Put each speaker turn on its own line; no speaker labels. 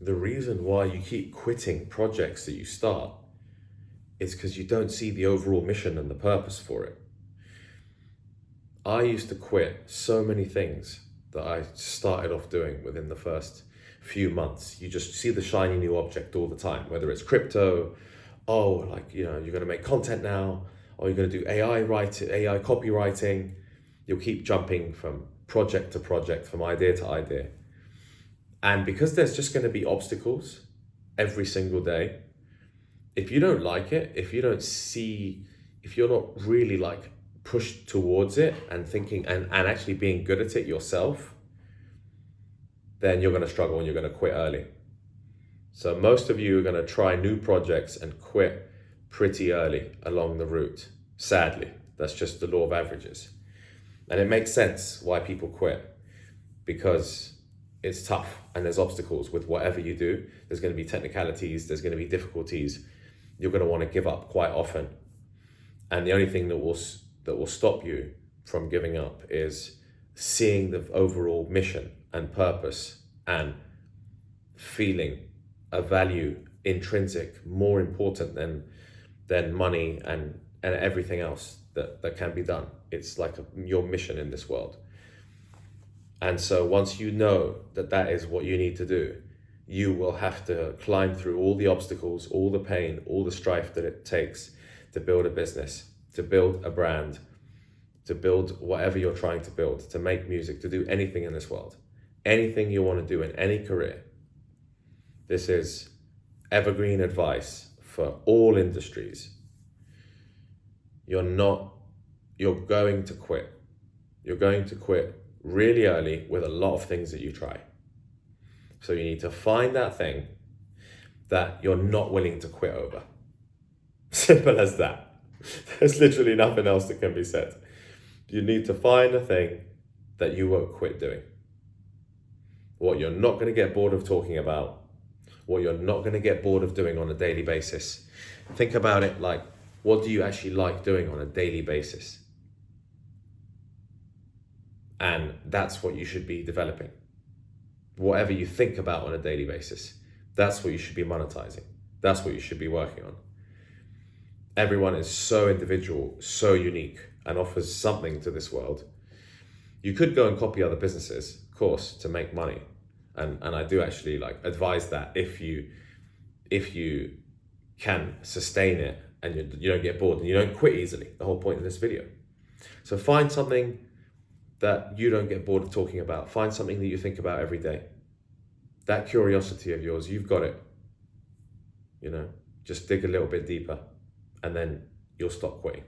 The reason why you keep quitting projects that you start is because you don't see the overall mission and the purpose for it. I used to quit so many things that I started off doing within the first few months. You just see the shiny new object all the time, whether it's crypto, oh, like, you're going to make content now, or you're going to do AI writing, AI copywriting. You'll keep jumping from project to project, from idea to idea. And because there's just going to be obstacles every single day, if you don't like it, if you're not really like pushed towards it and thinking and actually being good at it yourself, then you're going to struggle and you're going to quit early. So most of you are going to try new projects and quit pretty early along the route. Sadly, that's just the law of averages. And it makes sense why people quit, because it's tough and there's obstacles with whatever you do. There's going to be technicalities, there's going to be difficulties. You're going to want to give up quite often. And the only thing that will stop you from giving up is seeing the overall mission and purpose and feeling a value intrinsic more important than money and everything else that can be done. It's like your mission in this world. And so once you know that is what you need to do, you will have to climb through all the obstacles, all the pain, all the strife that it takes to build a business, to build a brand, to build whatever you're trying to build, to make music, to do anything in this world, anything you want to do in any career. This is evergreen advice for all industries. You're going to quit. You're going to quit really early with a lot of things that you try. So you need to find that thing that you're not willing to quit over. Simple as that. There's literally nothing else that can be said. You need to find a thing that you won't quit doing. What you're not going to get bored of talking about, what you're not going to get bored of doing on a daily basis. Think about it like, what do you actually like doing on a daily basis? And that's what you should be developing. Whatever you think about on a daily basis, that's what you should be monetizing. That's what you should be working on. Everyone is so individual, so unique, and offers something to this world. You could go and copy other businesses, of course, to make money. And I do actually like advise that if you can sustain it and you don't get bored and you don't quit easily, the whole point of this video. So find something that you don't get bored of talking about. Find something that you think about every day. That curiosity of yours, you've got it. Just dig a little bit deeper and then you'll stop quitting.